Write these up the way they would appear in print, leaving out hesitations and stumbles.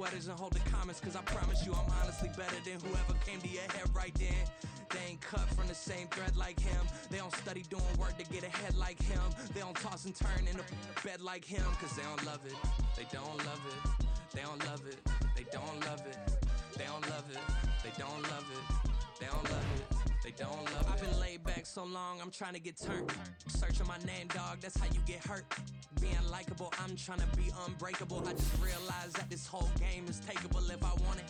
sweaters and hold the comments, cause I promise you I'm honestly better than whoever came to your head right then. They ain't cut from the same thread like him. They don't study doing work to get ahead like him. They don't toss and turn in the bed like him, cause they don't love it. They don't love it. They don't love it. They don't love it. They don't love it. They don't love it. They don't love it. They don't love it. I've been laid back so long, I'm trying to get turned. Searching my name, dog, that's how you get hurt. Being likable, I'm trying to be unbreakable. I just realized that this whole game is takeable if I want it.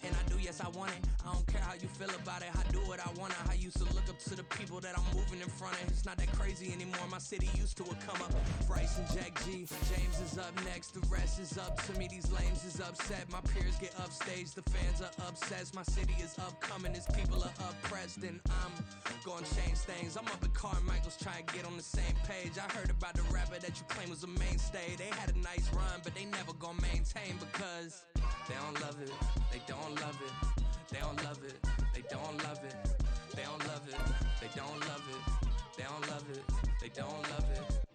And I do, yes, I want it. I don't care how you feel about it. I do what I want. I used to look up to the people that I'm moving in front of. It's not that crazy anymore. My city used to it come up. Bryce and Jack G. James is up next. The rest is up to me. These lames is upset. My peers get upstaged. The fans are obsessed. My city is upcoming. These people are oppressed. And I'm gonna change things. I'm up at Carmichael's trying to get on the same page. I heard about the rapper that you claim was a mainstay. They had a nice run, but they never gonna maintain because they don't love it. They don't love it. They don't love it. They don't love it. They don't love it. They don't love it. They don't love it. They don't love it.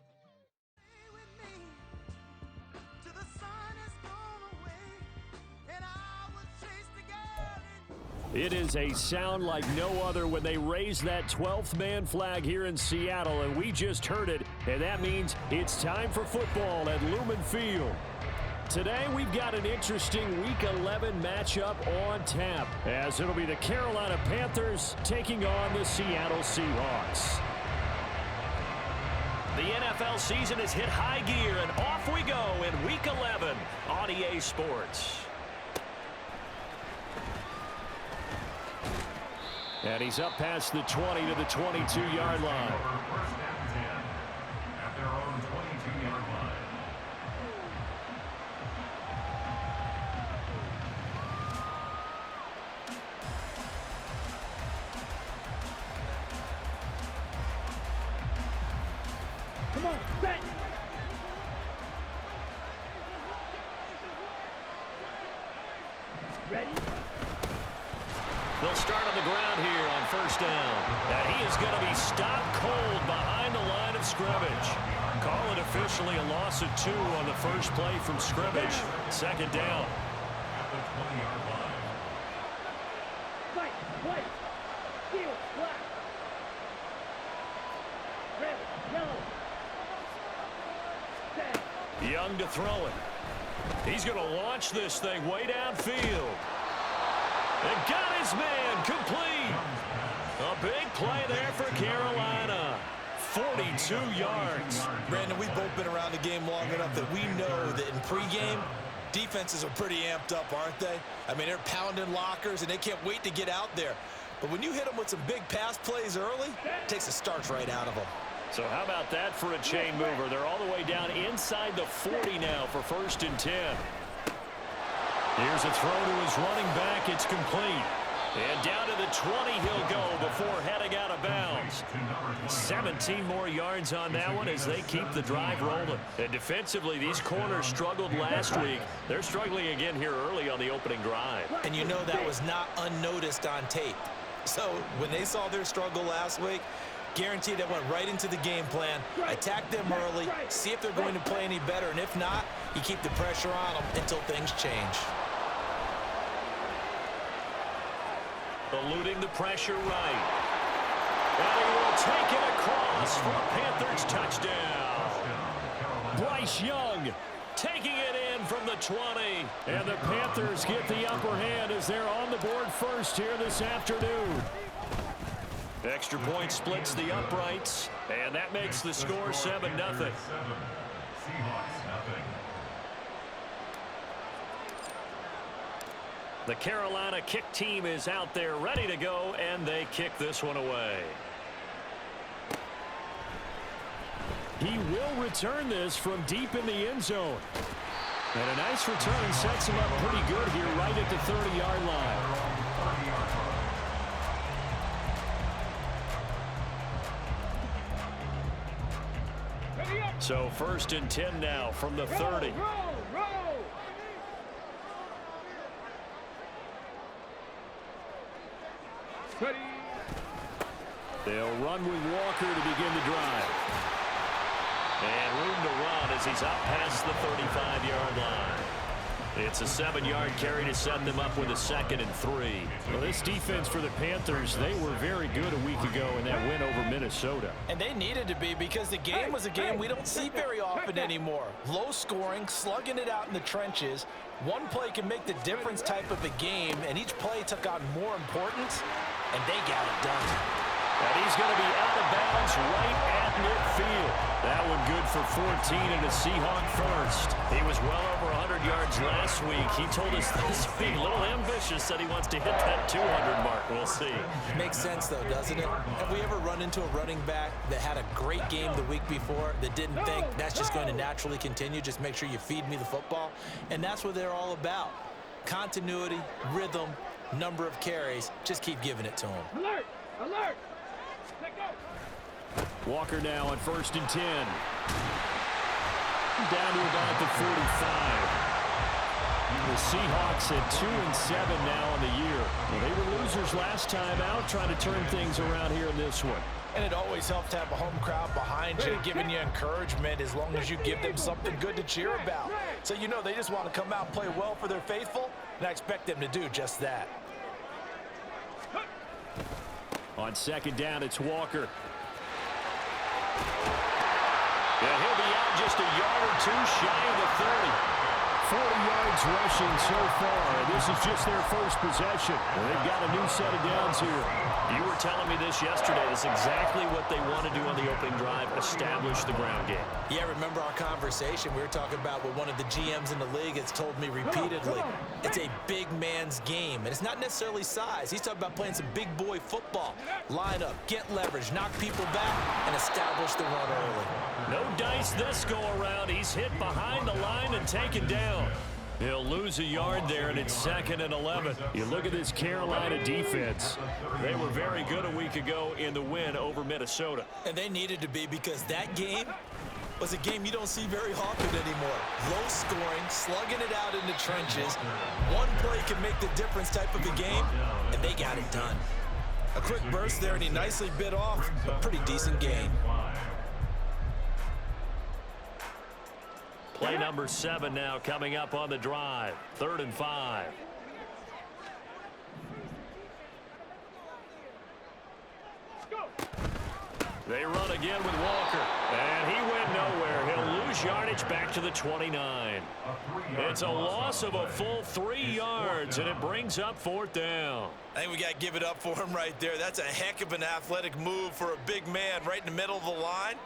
It is a sound like no other when they raise that 12th man flag here in Seattle, and we just heard it, and that means it's time for football at Lumen Field. Today, we've got an interesting Week 11 matchup on tap, as it'll be the Carolina Panthers taking on the Seattle Seahawks. The NFL season has hit high gear, and off we go in Week 11 on EA Sports. And he's up past the 20 to the 22-yard line. First down and 10 at their own 22-yard line. Come on, set! Ready? They'll start on the ground here on first down. And he is going to be stopped cold behind the line of scrimmage. Call it officially a loss of 2 on the first play from scrimmage. Second down. At the 20-yard line. Fight, white, steel, black. Red, yellow. Set. Young to throw it. He's going to launch this thing way downfield. And got his man complete. A big play there for Carolina. 42 yards. Brandon, we've both been around the game long enough that we know that in pregame, defenses are pretty amped up, aren't they? I mean, they're pounding lockers, and they can't wait to get out there. But when you hit them with some big pass plays early, it takes the starch right out of them. So how about that for a chain mover? They're all the way down inside the 40 now for first and 10. Here's a throw to his running back. It's complete. And down to the 20 he'll go before heading out of bounds. 17 more yards on that one as they keep the drive rolling. And defensively, these corners struggled last week. They're struggling again here early on the opening drive. And you know that was not unnoticed on tape. So when they saw their struggle last week, guaranteed they went right into the game plan, attack them early, see if they're going to play any better, and if not, you keep the pressure on them until things change. Eluding the pressure right. And he will take it across for a Panthers touchdown. Bryce Young taking it in from the 20. And the Panthers get the upper hand as they're on the board first here this afternoon. Extra point splits the uprights, and that makes the score 7-0. Seahawks nothing. The Carolina kick team is out there ready to go, and they kick this one away. He will return this from deep in the end zone. And a nice return sets him up pretty good here right at the 30-yard line. So first and 10 now from the 30. Roll. Ready. They'll run with Walker to begin the drive. And room to run as he's out past the 35-yard line. It's a 7-yard carry to set them up with a 2nd and 3. Well, this defense for the Panthers, they were very good a week ago in that win over Minnesota. And they needed to be because the game was a game we don't see very often anymore. Low scoring, slugging it out in the trenches. One play can make the difference type of a game, and each play took on more importance, and they got it done. And he's going to be out of bounds right at midfield. That one good for 14 and a Seahawk first. He was well over 100 yards last week. He told us this week, a little ambitious, said he wants to hit that 200 mark. We'll see. Makes sense, though, doesn't it? Have we ever run into a running back that had a great game the week before that didn't think that's just going to naturally continue? Just make sure you feed me the football. And that's what they're all about. Continuity, rhythm, number of carries. Just keep giving it to them. Alert! Alert! Walker now on 1st and 10. Down to about the 45. The Seahawks at 2-7 now on the year. Well, they were losers last time out, trying to turn things around here in this one. And it always helps to have a home crowd behind you, giving you encouragement as long as you give them something good to cheer about. So you know they just want to come out and play well for their faithful, and I expect them to do just that. On 2nd down, it's Walker. Yeah, he'll be out just a yard or two shy of the 30. 40 yards rushing so far. This is just their first possession. They've got a new set of downs here. You were telling me this yesterday. That's exactly what they want to do on the opening drive, establish the ground game. Yeah, remember our conversation? We were talking about what one of the GMs in the league has told me repeatedly. It's a big man's game, and it's not necessarily size. He's talking about playing some big boy football. Line up, get leverage, knock people back, and establish the run early. No dice this go around. He's hit behind the line and taken down. He'll lose a yard there, and it's 2nd and 11. You look at this Carolina defense. They were very good a week ago in the win over Minnesota. And they needed to be because that game was a game you don't see very often anymore. Low scoring, slugging it out in the trenches. One play can make the difference type of a game, and they got it done. A quick burst there, and he nicely bit off a pretty decent gain. Play number 7 now coming up on the drive. 3rd and 5. They run again with Walker. And he went nowhere. He'll lose yardage back to the 29. It's a loss of a full 3 yards, and it brings up 4th down. I think we got to give it up for him right there. That's a heck of an athletic move for a big man right in the middle of the line.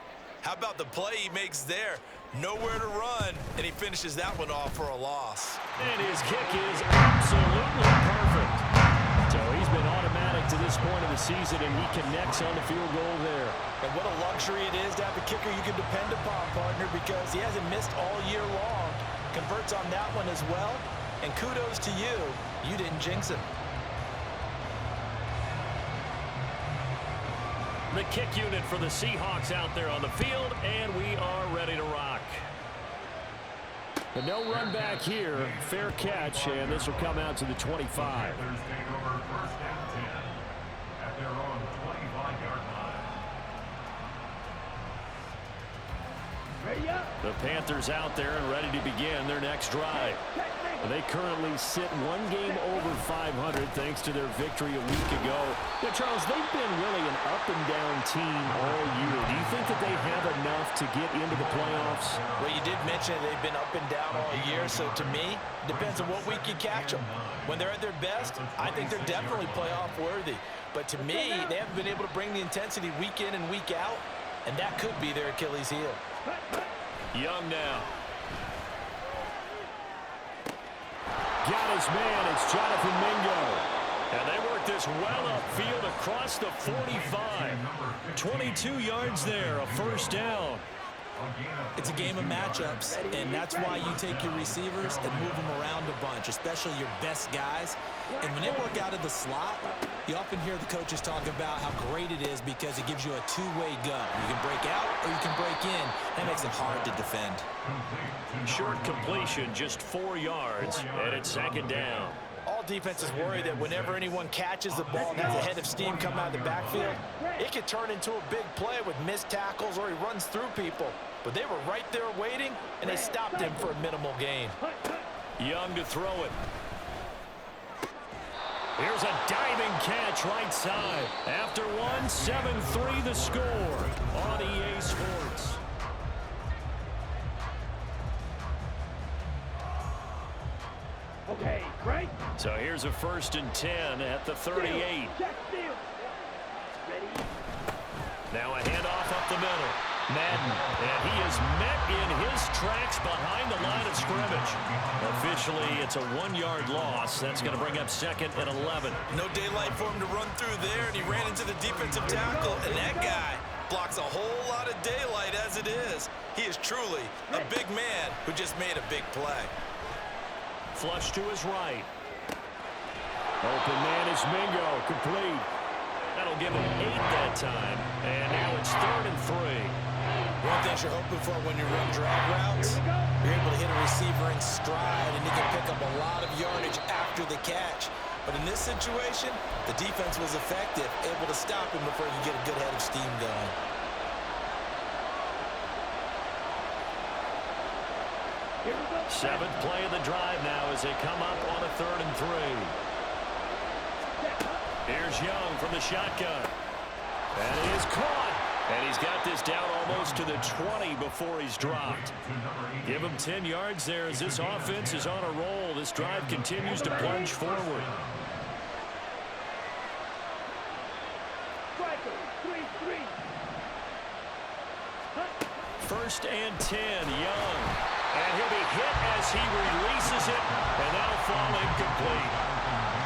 How about the play he makes there? Nowhere to run, and he finishes that one off for a loss. And his kick is absolutely perfect. So he's been automatic to this point of the season, and he connects on the field goal there. And what a luxury it is to have a kicker you can depend upon, partner, because he hasn't missed all year long. Converts on that one as well, and kudos to you. You didn't jinx him. The kick unit for the Seahawks out there on the field, and we are ready to rock. But no run back here. Fair catch, and this will come out to the 25. Panthers take over 1st and 10 at their own 25-yard line. Ready up! The Panthers out there and ready to begin their next drive. They currently sit one game over 500 thanks to their victory a week ago. Now, Charles, they've been really an up-and-down team all year. Do you think that they have enough to get into the playoffs? Well, you did mention they've been up and down all year, so to me, it depends on what week you catch them. When they're at their best, I think they're definitely playoff worthy. But to me, they haven't been able to bring the intensity week in and week out, and that could be their Achilles heel. Young now. Got his man. It's Jonathan Mingo. And they work this well upfield across the 45. 22 yards there, a 1st down. It's a game of matchups, and that's why you take your receivers and move them around a bunch, especially your best guys. And when they work out of the slot, you often hear the coaches talk about how great it is because it gives you a two-way go. You can break out or you can break in. That makes it hard to defend. Short completion, just 4 yards, and it's 2nd down. All defenses worry that whenever anyone catches the ball and has a head of steam come out of the backfield, it could turn into a big play with missed tackles or he runs through people. But they were right there waiting, and they stopped him for a minimal gain. Young to throw it. Here's a diving catch right side. After one, 7-3 the score on EA Sports. Okay, right? So here's a 1st and 10 at the 38. Check steal. Ready? Now a handoff up the middle. Madden, and he is met in his tracks behind the line of scrimmage. Officially, it's a 1-yard loss. That's going to bring up 2nd and 11. No daylight for him to run through there, and he ran into the defensive tackle, and that guy blocks a whole lot of daylight as it is. He is truly a big man who just made a big play. Flush to his right. Open man is Mingo, complete. That'll give him 8 that time. And now it's 3rd and 3. One of the things you're hoping for when you run drag routes, you're able to hit a receiver in stride, and he can pick up a lot of yardage after the catch. But in this situation, the defense was effective, able to stop him before he could get a good head of steam going. Seventh play of the drive now as they come up on a 3rd and 3. Here's Young from the shotgun. And it is caught. And he's got this down almost to the 20 before he's dropped. Give him 10 yards there as this offense is on a roll. This drive continues to plunge forward. First and 10, Young. And he'll be hit as he releases it, and that'll fall incomplete.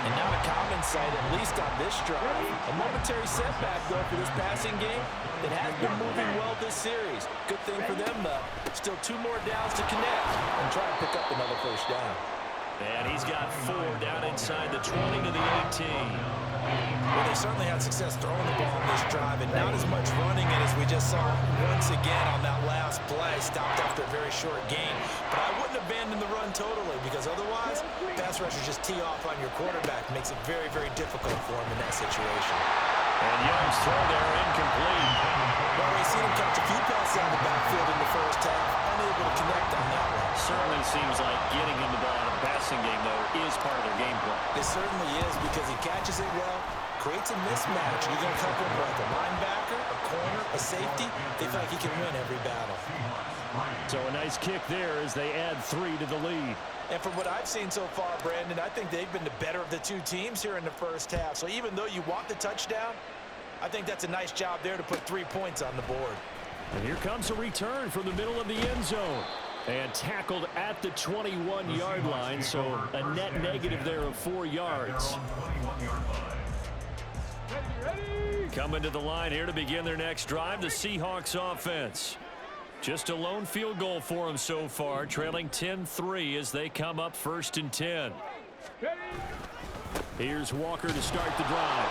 And not a common sight, at least on this drive. A momentary setback, though, for this passing game that has been moving well this series. Good thing for them, though. Still 2 more downs to connect and try to pick up another 1st down. And he's got 4 down inside the 20 to the 18. Well, they certainly had success throwing the ball on this drive, and not as much running it as we just saw once again on that last play. Stopped after a very short gain. But I wouldn't abandon the run totally, because otherwise, pass rushers just tee off on your quarterback. Makes it very, very difficult for him in that situation. And Young's throw there incomplete. Well, we've seen him catch a few passes out of the backfield in the first half, unable to connect on that one. Certainly seems like getting him the ball in a passing game, though, is part of their game plan. It certainly is, because he catches it well, creates a mismatch. You're going to cover him like a linebacker, a corner, a safety. They feel like he can win every battle. So a nice kick there as they add 3 to the lead. And from what I've seen so far, Brandon, I think they've been the better of the 2 teams here in the first half. So even though you want the touchdown, I think that's a nice job there to put 3 points on the board. And here comes a return from the middle of the end zone. And tackled at the 21-yard line, so a net negative there of 4 yards. Coming to the line here to begin their next drive, the Seahawks offense. Just a lone field goal for them so far, trailing 10-3 as they come up 1st and 10. Here's Walker to start the drive.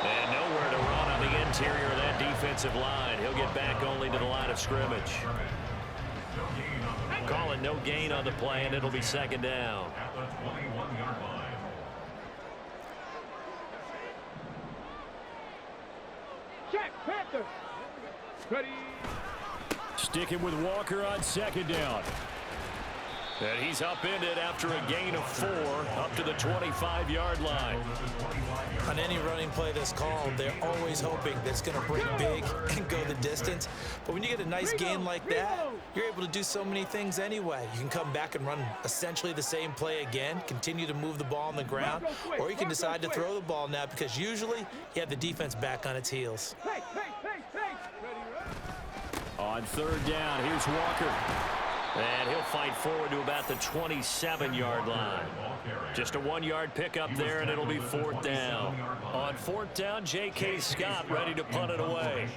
And nowhere to run on the interior of that defensive line. He'll get back only to the line of scrimmage. Calling no gain on the play, and it'll be 2nd down. At the 21-yard line. Check, Panthers. Ready. Sticking with Walker on 2nd down. And he's upended after a gain of 4 up to the 25-yard line. On any running play that's called, they're always hoping that it's going to break big and go the distance. But when you get a nice gain like that, you're able to do so many things anyway. You can come back and run essentially the same play again, continue to move the ball on the ground, or you can decide to throw the ball now because usually you have the defense back on its heels. Hey. On 3rd down, here's Walker. And he'll fight forward to about the 27-yard line. Just a 1-yard pickup there, and it'll be 4th down. On 4th down, J.K. Scott ready to punt it away.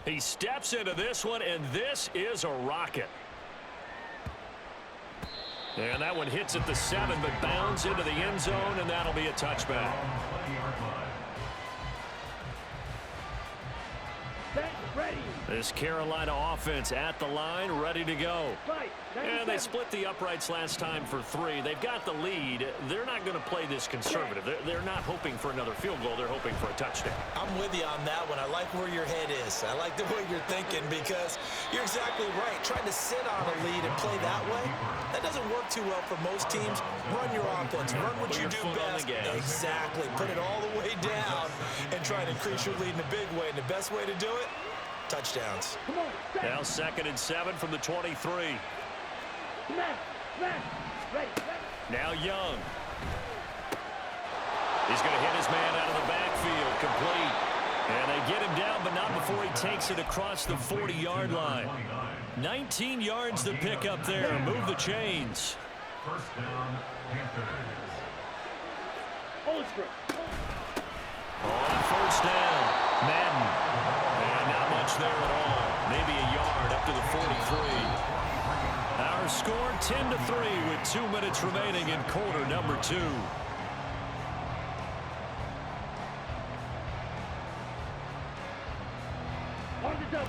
He steps into this one, and this is a rocket. And that one hits at the 7, but bounds into the end zone, and that'll be a touchback. Ready. This Carolina offense at the line, ready to go. And they split the uprights last time for 3. They've got the lead. They're not going to play this conservative. They're not hoping for another field goal. They're hoping for a touchdown. I'm with you on that one. I like where your head is. I like the way you're thinking because you're exactly right. Trying to sit on a lead and play that way, that doesn't work too well for most teams. Run your offense. Run what you do best. Exactly. Put it all the way down and try to increase your lead in a big way. And the best way to do it, touchdowns. Now 2nd and 7 from the 23. Now Young. He's going to hit his man out of the backfield, complete. And they get him down, but not before he takes it across the 40-yard line. 19 yards to pick up there. Move the chains. First down, Panthers. On first down, Madden. And not much there at all. Maybe a yard up to the 43. Our score 10-3 with 2 minutes remaining in quarter number 2.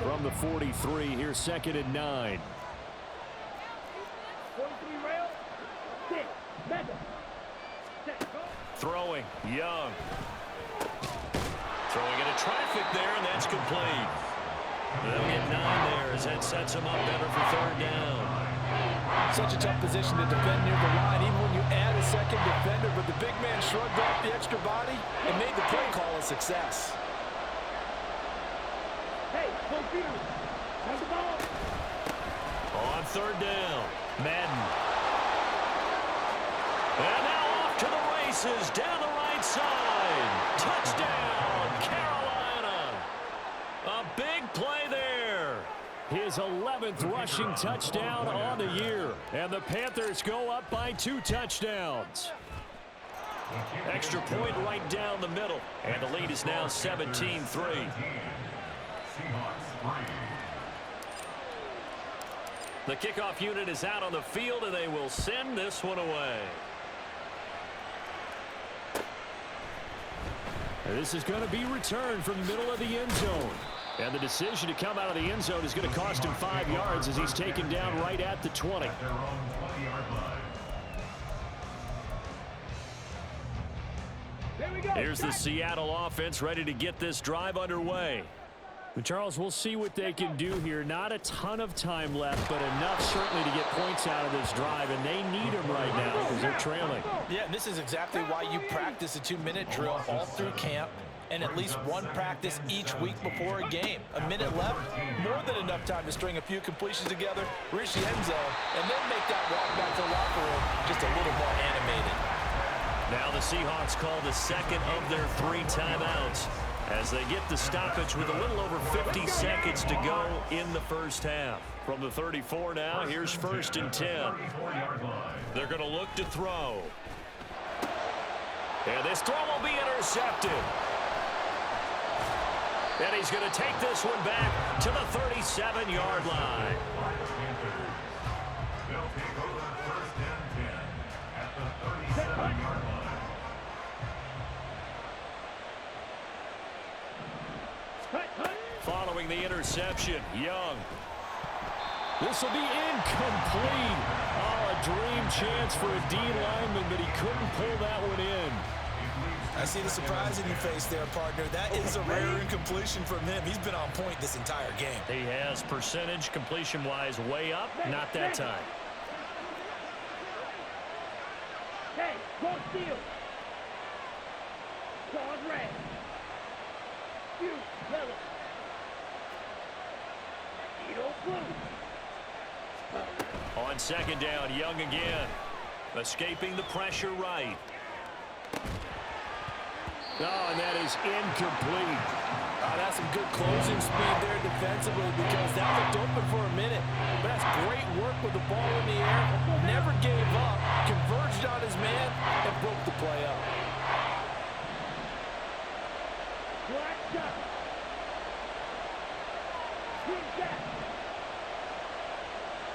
From the 43, here's 2nd and 9. Throwing, Young. Throwing into traffic there, and that's complete. They'll get 9 there as that sets them up better for 3rd down. Such a tough position to defend near the line, even when you add a second defender, but the big man shrugged off the extra body and made the play call a success. Hey, go field. Have the ball. On 3rd down, Madden. And now off to the races down the right side. Touchdown, Carolina. A big play there. His 11th rushing touchdown on the year. And the Panthers go up by 2 touchdowns. Extra point right down the middle. And the lead is now 17-3. The kickoff unit is out on the field, and they will send this one away. This is going to be returned from the middle of the end zone. And the decision to come out of the end zone is going to cost him 5 yards as he's taken down right at the 20. Here's the Seattle offense ready to get this drive underway. Charles, we'll see what they can do here. Not a ton of time left, but enough certainly to get points out of this drive, and they need them right now because they're trailing. Yeah, and this is exactly why you practice a 2-minute drill all through camp and at least one practice each week before a game. A minute left, more than enough time to string a few completions together, reach the end zone, and then make that walk back to the locker room just a little more animated. Now the Seahawks call the 2nd of their 3 timeouts as they get the stoppage with a little over 50 seconds to go in the first half. From the 34 now, here's 1st and 10. They're going to look to throw. And this throw will be intercepted. And he's going to take this one back to the 37-yard line. They'll take over 1st and 10 at the 37-yard line. Following the interception, Young. This will be incomplete. Oh, a dream chance for a D lineman, but he couldn't pull that one in. I see the surprise in your face there, partner. That is a rare incompletion from him. He's been on point this entire game. He has percentage completion-wise way up. Not that time. Hey, go steal. Claude red. You, yellow. On 2nd down, Young again. Escaping the pressure right. Oh, and that is incomplete. That's some good closing speed there defensively because that looked open for a minute. But that's great work with the ball in the air. Never gave up. Converged on his man and broke the play up. Black shot. Green jack.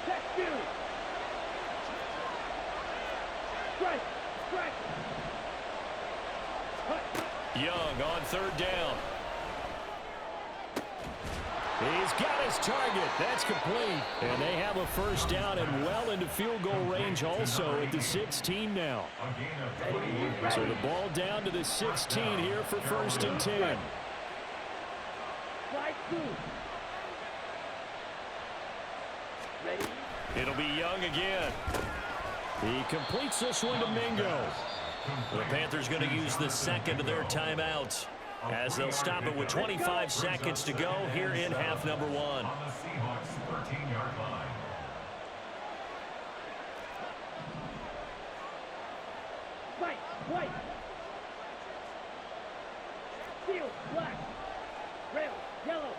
Check you. Strike. Strike. Young on 3rd down. He's got his target. That's complete. And they have a first down and well into field goal range also at the 16 now. So the ball down to the 16 here for 1st and 10. It'll be Young again. He completes this one to Mingo. The Panthers going to use the second of their timeouts as they'll stop it with 25 seconds to go here in half number 1. On the Seahawks 13-yard line. White. Field, black. Red, yellow.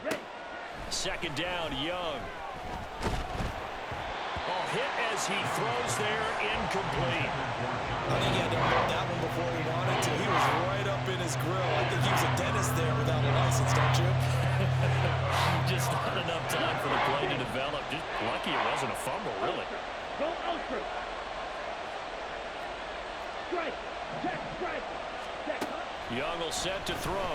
Red. Second down, Young. Oh, hit as he throws there, incomplete. I think he had to hold that one before he wanted to. He was right up in his grill. I think he was a dentist there without a license, don't you? Just not enough time for the play to develop. Just lucky it wasn't a fumble, really. Go Ultra. Strike. Check, strike. Check. Young will set to throw.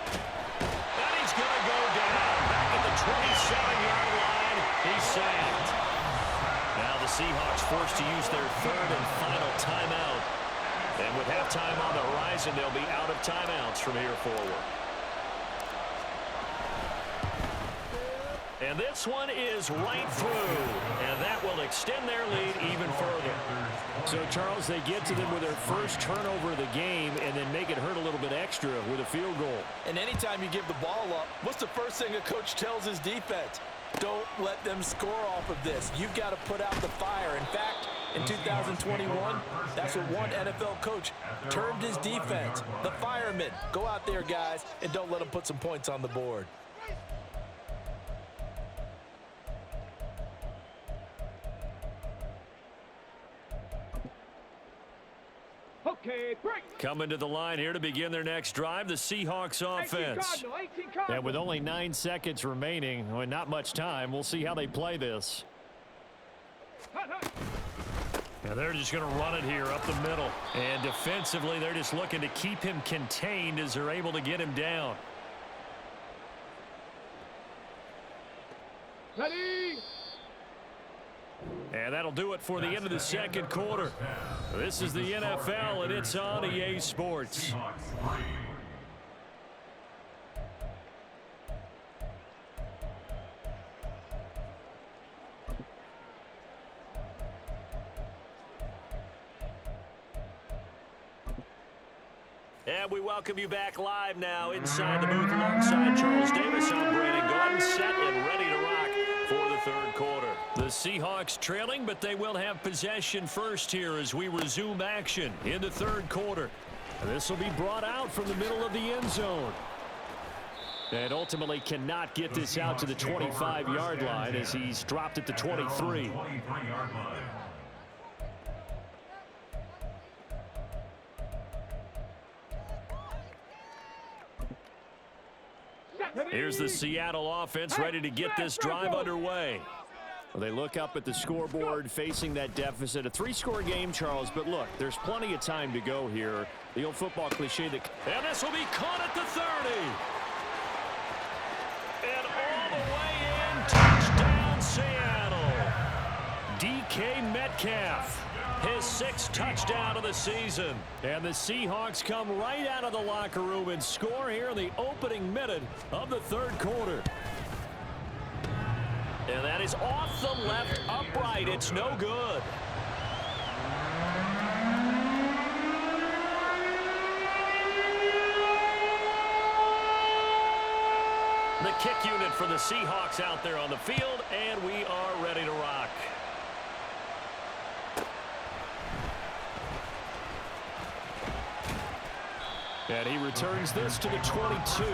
And he's going to go down. Back at the 27-yard line. He's sacked. Now the Seahawks forced to use their third and final timeout. And with halftime on the horizon, they'll be out of timeouts from here forward. And this one is right through. And that will extend their lead even further. So, Charles, they get to them with their first turnover of the game and then make it hurt a little bit extra with a field goal. And anytime you give the ball up, what's the first thing a coach tells his defense? Don't let them score off of this. You've got to put out the fire. In fact, in 2021, that's what one NFL coach termed his defense. The firemen. Go out there, guys, and don't let them put some points on the board. Okay, break. Coming to the line here to begin their next drive, the Seahawks offense. And with only 9 seconds remaining, well, not much time, we'll see how they play this. And they're just going to run it here up the middle. And defensively, they're just looking to keep him contained as they're able to get him down. Ready. And that'll do it for the end of the second quarter. This is the NFL, and it's on EA Sports. And we welcome you back live now inside the booth alongside Charles Davis. I'm Brandon Gordon, set and ready to rock for the third quarter. The Seahawks trailing, but they will have possession first here as we resume action in the third quarter. This will be brought out from the middle of the end zone. And ultimately cannot get this out to the 25-yard line as he's dropped at the 23. Here's the Seattle offense ready to get this drive underway. Well, they look up at the scoreboard facing that deficit. A 3-score game, Charles, but look, there's plenty of time to go here. The old football cliche that... And this will be caught at the 30. And all the way in, touchdown Seattle. DK Metcalf, his 6th touchdown of the season. And the Seahawks come right out of the locker room and score here in the opening minute of the third quarter. And that is off the left upright. It's no good. The kick unit for the Seahawks out there on the field, and we are ready to rock. And he returns this to the 22.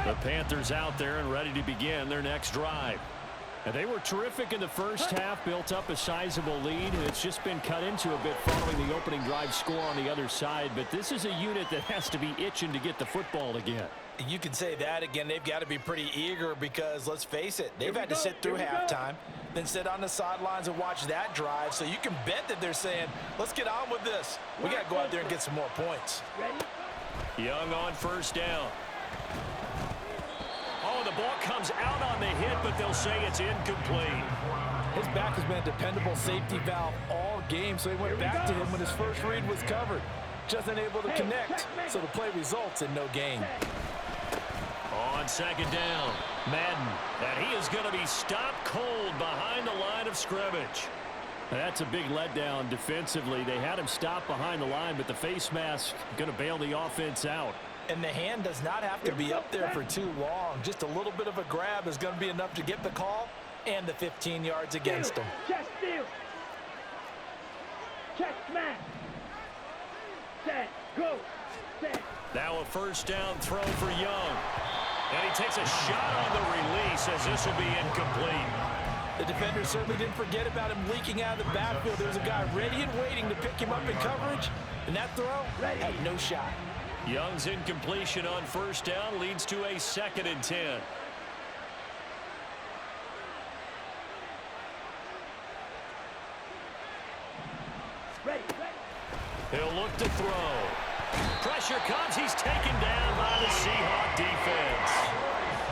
The Panthers out there and ready to begin their next drive. And they were terrific in the first half, built up a sizable lead. It's just been cut into a bit following the opening drive score on the other side. But this is a unit that has to be itching to get the football again. You can say that again. They've got to be pretty eager because, let's face it, they've had to sit through halftime, then sit on the sidelines and watch that drive. So you can bet that they're saying, let's get on with this. We got to go out there and get some more points. Young on first down. Oh, the ball comes out on the hit, but they'll say it's incomplete. His back has been a dependable safety valve all game, so he went back to him when his first read was covered. Just unable to connect, so the play results in no gain. On second down, Madden, and he is going to be stopped cold behind the line of scrimmage. That's a big letdown defensively. They had him stopped behind the line, but the face mask going to bail the offense out. And the hand does not have to be up there for too long. Just a little bit of a grab is going to be enough to get the call and the 15 yards against them. Check steal. Check smash. Set. Go. Set. Now a first down throw for Young. And he takes a shot on the release as this will be incomplete. The defender certainly didn't forget about him leaking out of the backfield. There's a guy ready and waiting to pick him up in coverage. And that throw had no shot. Young's incompletion on first down leads to a 2nd and 10. Ready. He'll look to throw. Pressure comes. He's taken down by the Seahawk defense.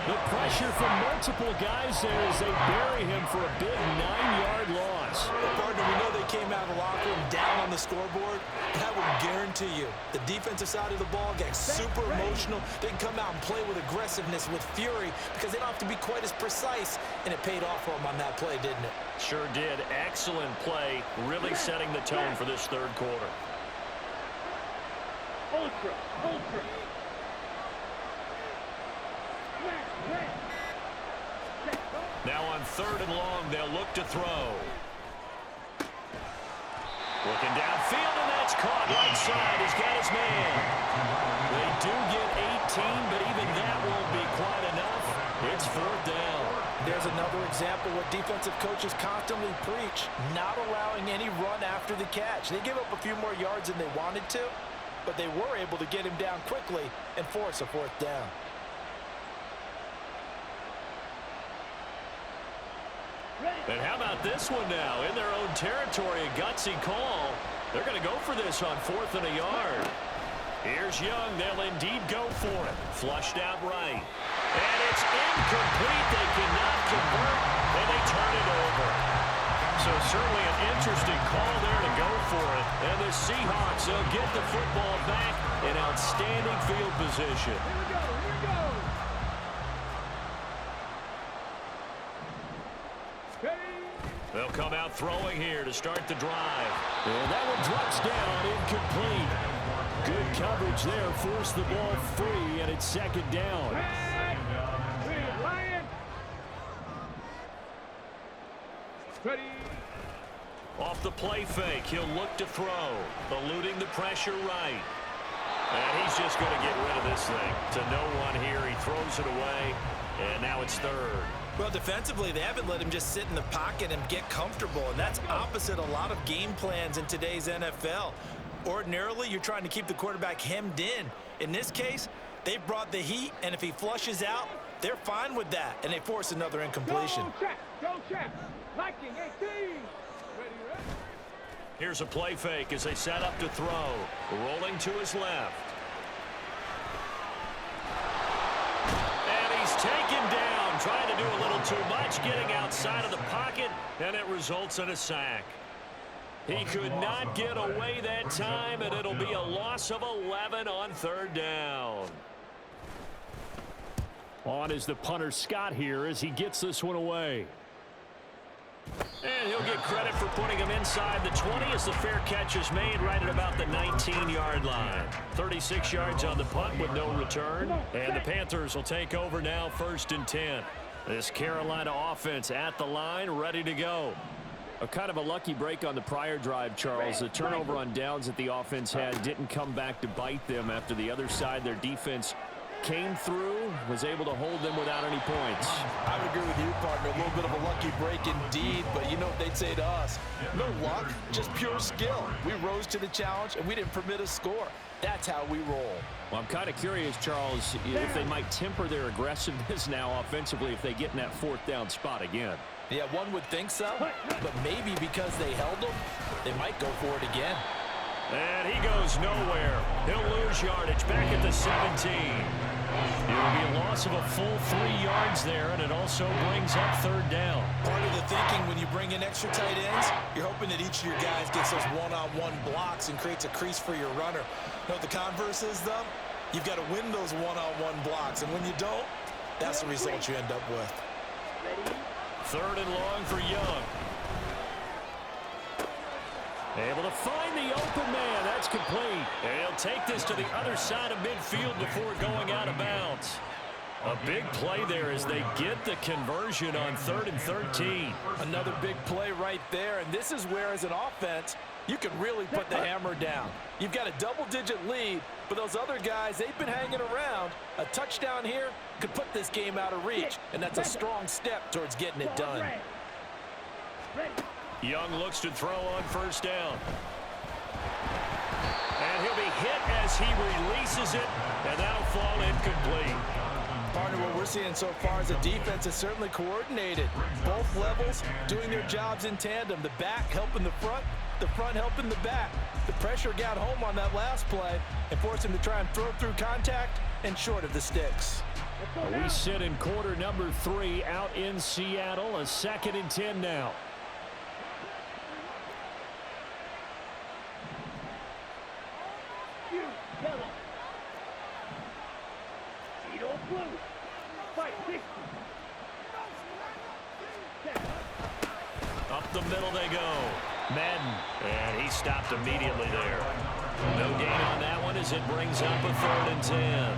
The pressure from multiple guys there as they bury him for a big 9-yard loss. Well, partner, we know they came out of the locker room down on the scoreboard. But I will guarantee you, the defensive side of the ball gets super emotional. They can come out and play with aggressiveness, with fury, because they don't have to be quite as precise. And it paid off for them on that play, didn't it? Sure did. Excellent play, really setting the tone for this third quarter. Ultra. Now on 3rd and long, they'll look to throw. Looking downfield, and that's caught right side. He's got his man. They do get 18, but even that won't be quite enough. It's 4th down. There's another example what defensive coaches constantly preach, not allowing any run after the catch. They give up a few more yards than they wanted to, but they were able to get him down quickly and force a 4th down. And how about this one now? In their own territory, a gutsy call. They're going to go for this on 4th and a yard. Here's Young. They'll indeed go for it. Flushed out right. And it's incomplete. They cannot convert, and they turn it over. So certainly an interesting call there to go for it. And the Seahawks will get the football back in outstanding field position. Here we go. They'll come out throwing here to start the drive. And that one drops down, incomplete. Good coverage there, forced the ball free, and it's 2nd down. Lion. Ready. Off the play fake, he'll look to throw, eluding the pressure right. And he's just going to get rid of this thing. To no one here, he throws it away, and now it's 3rd. Well, defensively, they haven't let him just sit in the pocket and get comfortable, and that's opposite a lot of game plans in today's NFL. Ordinarily, you're trying to keep the quarterback hemmed in. In this case, they brought the heat, and if he flushes out, they're fine with that, and they force another incompletion. Go check. Liking 18. Ready. Here's a play fake as they set up to throw. Rolling to his left. And he's taken down, trying to do a little too much, getting outside of the pocket, and it results in a sack. He could not get away that time, and it'll be a loss of 11 on 3rd down. On is the punter Scott here as he gets this one away. And he'll get credit for putting him inside the 20 as the fair catch is made right at about the 19-yard line. 36 yards on the punt with no return. And the Panthers will take over now, 1st and 10. This Carolina offense at the line, ready to go. A kind of a lucky break on the prior drive, Charles. The turnover on downs that the offense had didn't come back to bite them after the other side. Their defense came through, was able to hold them without any points. I would agree with you, partner. A little bit of a lucky break indeed, but you know what they'd say to us? No luck, just pure skill. We rose to the challenge, and we didn't permit a score. That's how we roll. Well, I'm kind of curious, Charles, if they might temper their aggressiveness now offensively if they get in that 4th down spot again. Yeah, one would think so, but maybe because they held them, they might go for it again. And he goes nowhere. He'll lose yardage back at the 17. It'll be a loss of a full 3 yards there, and it also brings up 3rd down. Part of the thinking when you bring in extra tight ends, you're hoping that each of your guys gets those one-on-one blocks and creates a crease for your runner. You know what the converse is, though? You've got to win those one-on-one blocks, and when you don't, that's the result you end up with. 3rd and long for Young. Able to find the open man. That's complete. And he'll take this to the other side of midfield before going out of bounds. A big play there as they get the conversion on 3rd and 13. Another big play right there, and this is where, as an offense, you can really put the hammer down. You've got a double-digit lead, but those other guys, they've been hanging around. A touchdown here could put this game out of reach, and that's a strong step towards getting it done. Young looks to throw on 1st down. And he'll be hit as he releases it, and that'll fall incomplete. Partner, what we're seeing so far is the defense is certainly coordinated. Both levels doing their jobs in tandem. The back helping the front helping the back. The pressure got home on that last play and forced him to try and throw through contact and short of the sticks. We sit in quarter number 3 out in Seattle. A 2nd and 10 now. Up the middle they go. Madden. And he stopped immediately there. No gain on that one as it brings up a 3rd and 10.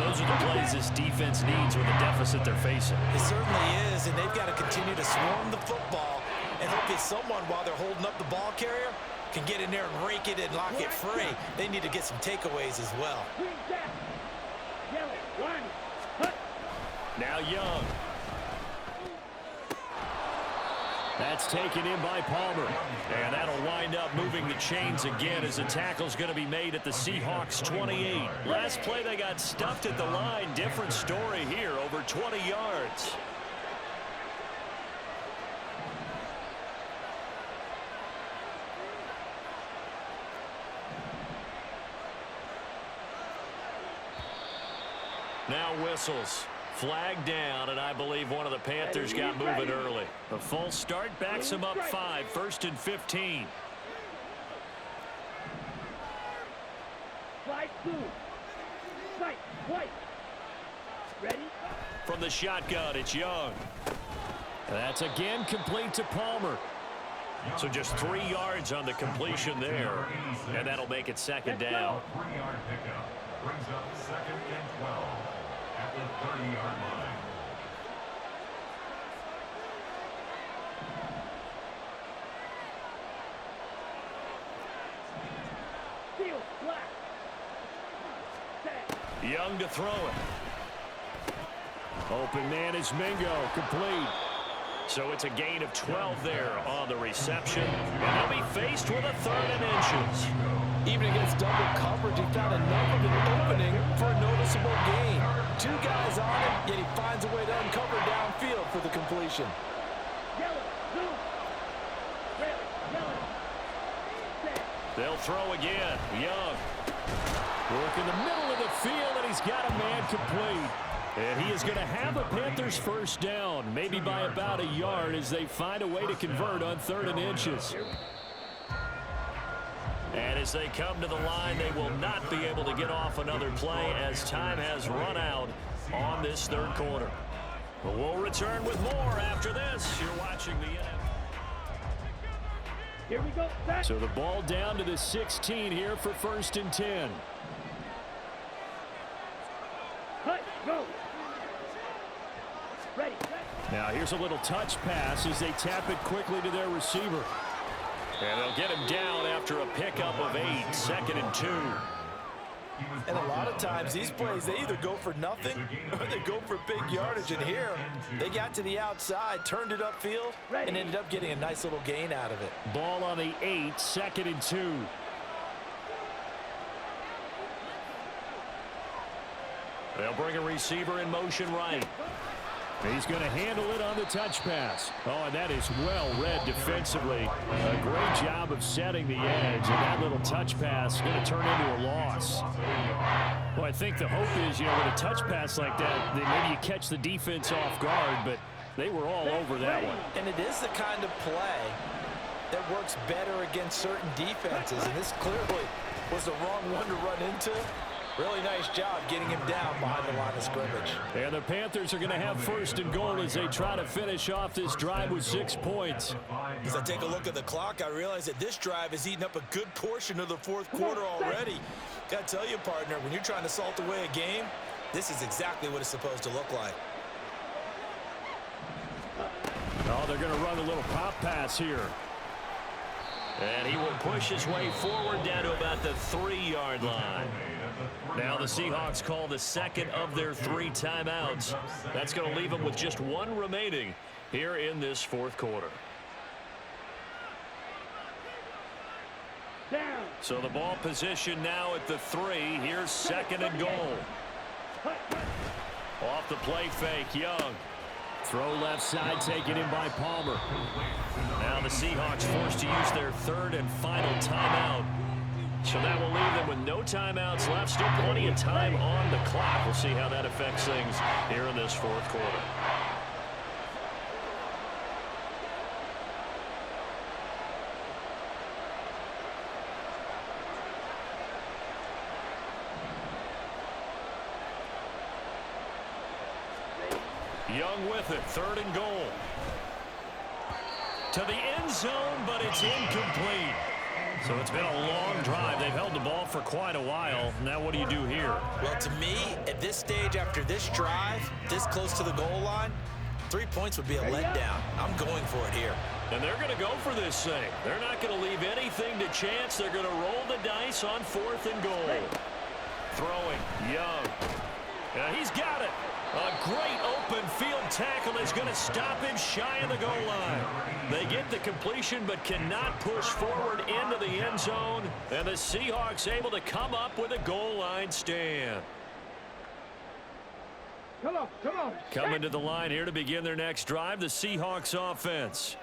Those are the plays this defense needs with the deficit they're facing. It certainly is, and they've got to continue to swarm the football and hope that someone, while they're holding up the ball carrier, can get in there and rake it and lock it free. They need to get some takeaways as well. Now Young. That's taken in by Palmer. And that'll wind up moving the chains again as the tackle's going to be made at the Seahawks 28. Last play they got stuffed at the line. Different story here, over 20 yards. Now whistles. Flag down, and I believe one of the Panthers got moving early. The false start backs them up 5, 1st and 15. From the shotgun, it's Young. That's again complete to Palmer. So just 3 yards on the completion there, and that'll make it 2nd down. 3-yard pickup brings up 2nd and 12 at the 30-yard line. Young to throw it. Open man is Mingo, complete. So it's a gain of 12 there on the reception. And they'll be faced with a 3rd and inches. Even against double coverage, he found enough of an opening for a noticeable gain. 2 guys on him, yet he finds a way to uncover downfield for the completion. They'll throw again. Young. Work in the middle of the field, and he's got a man complete. And he is going to have a Panthers 1st down, maybe by about a yard as they find a way to convert on 3rd and inches. And as they come to the line, they will not be able to get off another play as time has run out on this 3rd quarter. But we'll return with more after this. You're watching the NFL. Here we go. So the ball down to the 16 here for 1st and 10. Cut, go. Ready. Now here's a little touch pass as they tap it quickly to their receiver. And they'll get him down after a pickup of 8, 2nd and 2. And a lot of times these plays, they either go for nothing or they go for big yardage. And here, they got to the outside, turned it upfield, and ended up getting a nice little gain out of it. Ball on the 8, 2nd and 2. They'll bring a receiver in motion right. He's going to handle it on the touch pass. Oh, and that is well read defensively. A great job of setting the edge, and that little touch pass is going to turn into a loss. Well, I think the hope is, with a touch pass like that, maybe you catch the defense off guard, but they were all over that one. And it is the kind of play that works better against certain defenses, and this clearly was the wrong one to run into. Really nice job getting him down behind the line of scrimmage. And the Panthers are going to have 1st and goal as they try to finish off this drive with 6 points. As I take a look at the clock, I realize that this drive has eaten up a good portion of the 4th quarter already. Got to tell you, partner, when you're trying to salt away a game, this is exactly what it's supposed to look like. Oh, they're going to run a little pop pass here. And he will push his way forward down to about the 3-yard line. Now the Seahawks call the 2nd of their 3 timeouts. That's going to leave them with just 1 remaining here in this 4th quarter. So the ball position now at the 3. Here's 2nd and goal. Off the play fake, Young. Throw left side, taken in by Palmer. Now the Seahawks forced to use their 3rd and final timeout. So that will leave them with no timeouts left. Still plenty of time on the clock. We'll see how that affects things here in this 4th quarter. Young with it, 3rd and goal. To the end zone, but it's incomplete. So it's been a long drive. They've held the ball for quite a while. Now what do you do here? Well, to me, at this stage after this drive, this close to the goal line, 3 points would be a letdown. I'm going for it here. And they're going to go for this thing. They're not going to leave anything to chance. They're going to roll the dice on 4th and goal. Throwing, Young. Yeah, he's got it. A great open field tackle is going to stop him shy of the goal line. They get the completion but cannot push forward into the end zone. And the Seahawks able to come up with a goal line stand. Come on. Coming to the line here to begin their next drive, the Seahawks offense.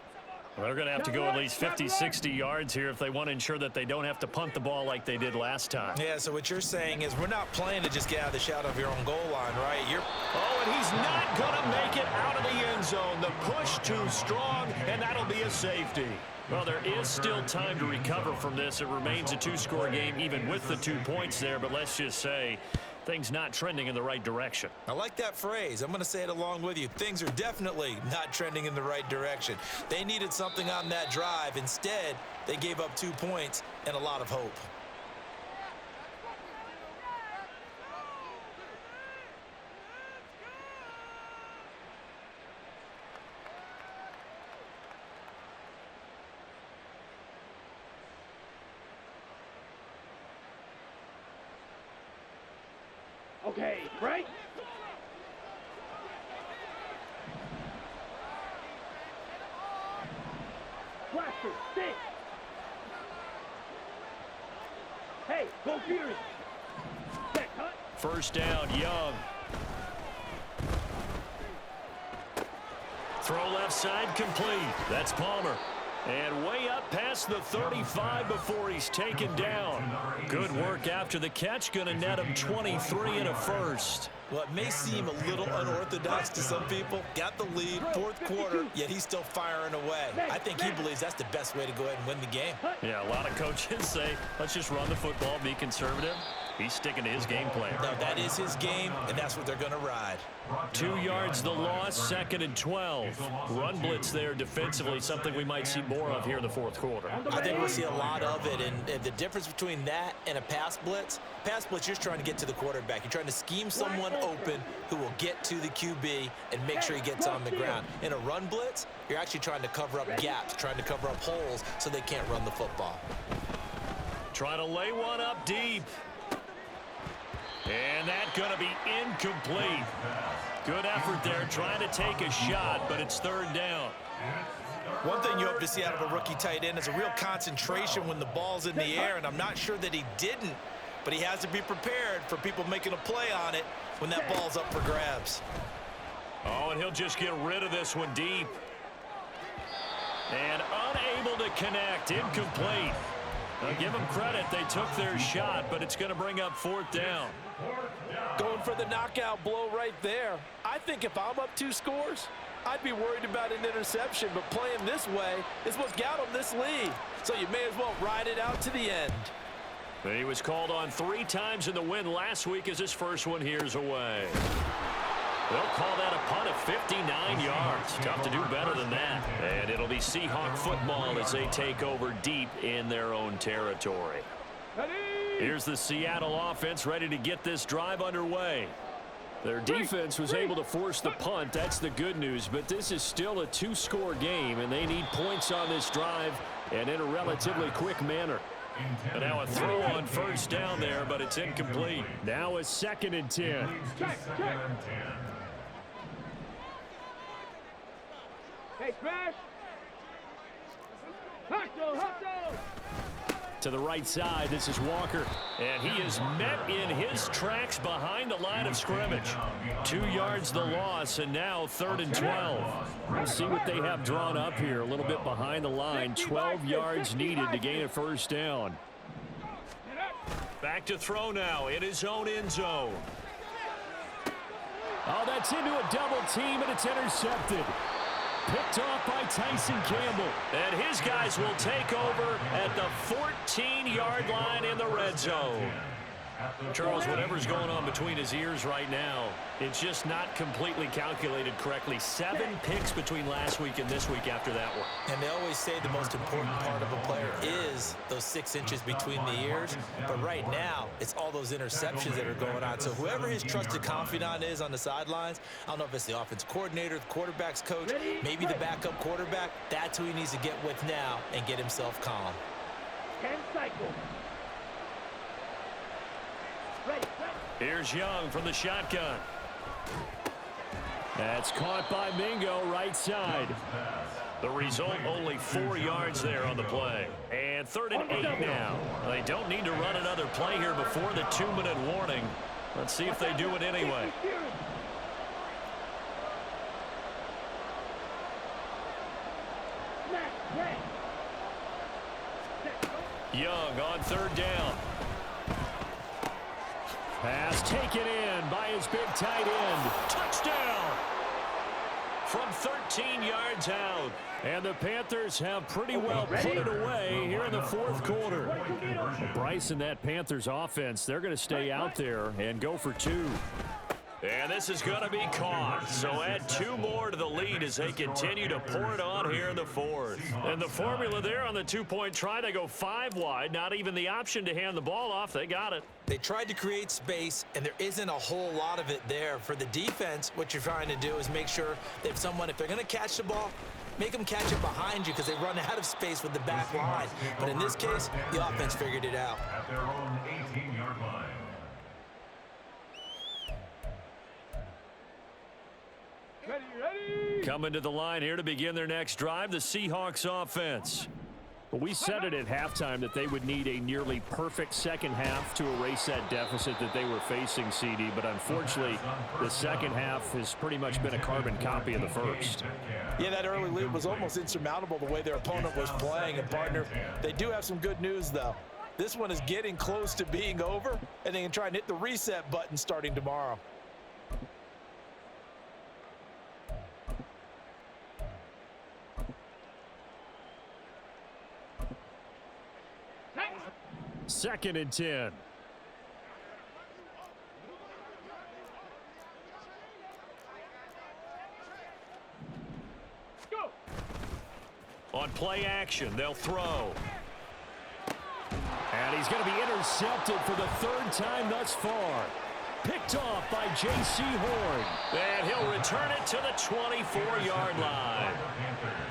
Well, they're going to have to go at least 50, 60 yards here if they want to ensure that they don't have to punt the ball like they did last time. Yeah, so what you're saying is we're not playing to just get out of the shadow of your own goal line, right? Oh, and he's not going to make it out of the end zone. The push too strong, and that'll be a safety. Well, there is still time to recover from this. It remains a 2-score game even with the 2 points there, but let's just say things not trending in the right direction. I like that phrase. I'm going to say it along with you. Things are definitely not trending in the right direction. They needed something on that drive. Instead, they gave up 2 points and a lot of hope. Okay, right? Blaster, stick! Hey, go Fury! Set, cut! 1st down, Young. Throw left side complete. That's Palmer. And way up past the 35 before he's taken down. Good work after the catch. Going to net him 23 and a first. Well, it may seem a little unorthodox to some people. Got the lead, 4th quarter, yet he's still firing away. I think he believes that's the best way to go ahead and win the game. Yeah, a lot of coaches say, let's just run the football, be conservative. He's sticking to his game plan. No, that is his game, and that's what they're going to ride. 2 yards the loss, 2nd and 12. Run blitz there defensively, something we might see more of here in the 4th quarter. I think we'll see a lot of it, and the difference between that and a pass blitz, you're just trying to get to the quarterback. You're trying to scheme someone open who will get to the QB and make sure he gets on the ground. In a run blitz, you're actually trying to cover up gaps, trying to cover up holes so they can't run the football. Trying to lay one up deep. And that's going to be incomplete. Good effort there trying to take a shot, but it's third down. One thing you hope to see out of a rookie tight end is a real concentration when the ball's in the air, and I'm not sure that he didn't, but he has to be prepared for people making a play on it when that ball's up for grabs. Oh, and he'll just get rid of this one deep. And unable to connect, incomplete. I'll give them credit, they took their shot, but it's going to bring up fourth down. Going for the knockout blow right there. I think if I'm up 2 scores, I'd be worried about an interception, but playing this way is what got him this lead. So you may as well ride it out to the end. He was called on 3 times in the win last week as his first one here's away. They'll call that a punt of 59 yards. Tough to do better than that. And it'll be Seahawk football as they take over deep in their own territory. Here's the Seattle offense ready to get this drive underway. Their defense was able to force the punt. That's the good news. But this is still a 2-score game, and they need points on this drive and in a relatively quick manner. And now a throw on first down there, but it's incomplete. Now a 2nd and 10. Hey, Smash! Hustle! To the right side, this is Walker. And he is met in his tracks behind the line of scrimmage. 2 yards the loss, and now 3rd and 12. Let's see what they have drawn up here. A little bit behind the line. 12 yards needed to gain a first down. Back to throw now in his own end zone. Oh, that's into a double team, and it's intercepted. Picked off by Tyson Campbell. And his guys will take over at the 14-yard line in the red zone. Charles, whatever's going on between his ears right now, it's just not completely calculated correctly. 7 picks between last week and this week after that one. And they always say the most important part of a player is those 6 inches between the ears. But right now, it's all those interceptions that are going on. So whoever his trusted confidant is on the sidelines, I don't know if it's the offense coordinator, the quarterback's coach, maybe the backup quarterback, that's who he needs to get with now and get himself calm. 10 cycles. Ready. Here's Young from the shotgun. That's caught by Mingo, right side. The result, only 4 yards there on the play. And 3rd and 8 now. They don't need to run another play here before the 2-minute warning. Let's see if they do it anyway. Young on 3rd down. Pass taken in by his big tight end. Touchdown! From 13 yards out. And the Panthers have pretty well put it away here in the 4th quarter. Bryce and that Panthers offense, they're going to stay out there and go for 2. And this is going to be caught. So add 2 more to the lead as they continue to pour it on here in the 4th. And the formula there on the 2-point try, they go 5 wide. Not even the option to hand the ball off. They got it. They tried to create space, and there isn't a whole lot of it there. For the defense, what you're trying to do is make sure that if they're going to catch the ball, make them catch it behind you because they run out of space with the back line. But in this case, the offense figured it out. At their own 18-yard line. Ready. Coming to the line here to begin their next drive, the Seahawks offense. Well, we said it at halftime that they would need a nearly perfect second half to erase that deficit that they were facing, CD. But unfortunately, the second half has pretty much been a carbon copy of the first. Yeah, that early lead was almost insurmountable the way their opponent was playing. And, partner, they do have some good news, though. This one is getting close to being over, and they can try and hit the reset button starting tomorrow. Second and 10. Go. On play action, they'll throw. And he's going to be intercepted for the 3rd time thus far. Picked off by J.C. Horn. And he'll return it to the 24-yard line.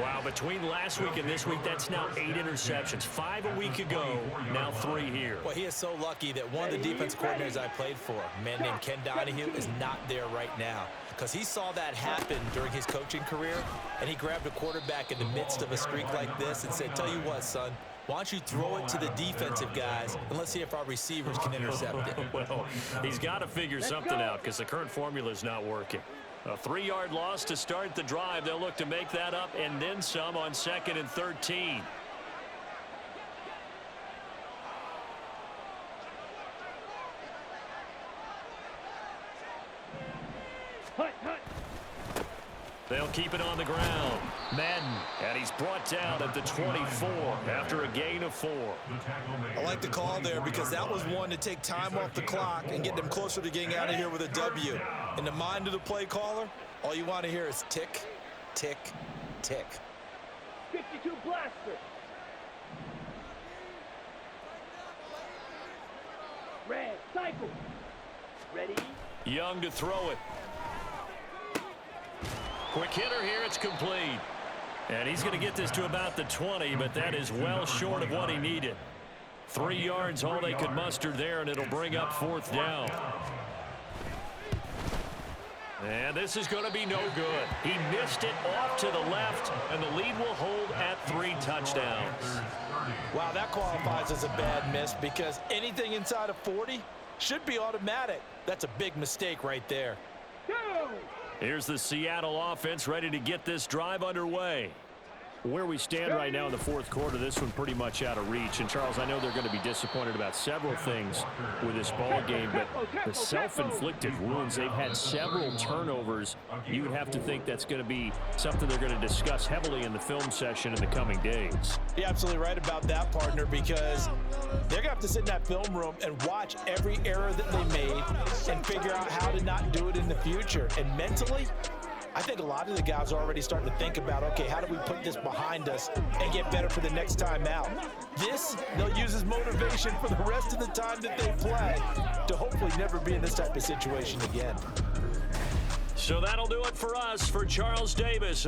Wow, between last week and this week, that's now 8 interceptions. 5 a week ago, now 3 here. Well, he is so lucky that one of the defense coordinators I played for, a man named Ken Donahue, is not there right now. Because he saw that happen during his coaching career, and he grabbed a quarterback in the midst of a streak like this and said, tell you what, son, why don't you throw it to the defensive guys, and let's see if our receivers can intercept it. Well, he's got to figure something out because the current formula is not working. A 3-yard loss to start the drive. They'll look to make that up and then some on 2nd and 13. They'll keep it on the ground. Madden, and he's brought down at the 24 after a gain of 4. I like the call there because that was one to take time off the clock and get them closer to getting out of here with a W. In the mind of the play caller, all you want to hear is tick, tick, tick. 52 blaster. Red, cycle. Ready? Young to throw it. Quick hitter here, it's complete. And he's going to get this to about the 20, but that is well short of what he needed. 3 yards, all they could muster there, and it'll bring up 4th down. And this is going to be no good. He missed it off to the left, and the lead will hold at 3 touchdowns. Wow, that qualifies as a bad miss because anything inside of 40 should be automatic. That's a big mistake right there. Here's the Seattle offense ready to get this drive underway. Where we stand right now in the 4th quarter, this one pretty much out of reach. And, Charles, I know they're going to be disappointed about several things with this ball game, but the self-inflicted wounds, they've had several turnovers. You would have to think that's going to be something they're going to discuss heavily in the film session in the coming days. You're absolutely right about that, partner, because they're going to have to sit in that film room and watch every error that they made and figure out how to not do it in the future. And mentally, I think a lot of the guys are already starting to think about, okay, how do we put this behind us and get better for the next time out? This, they'll use as motivation for the rest of the time that they play to hopefully never be in this type of situation again. So that'll do it for us. For Charles Davis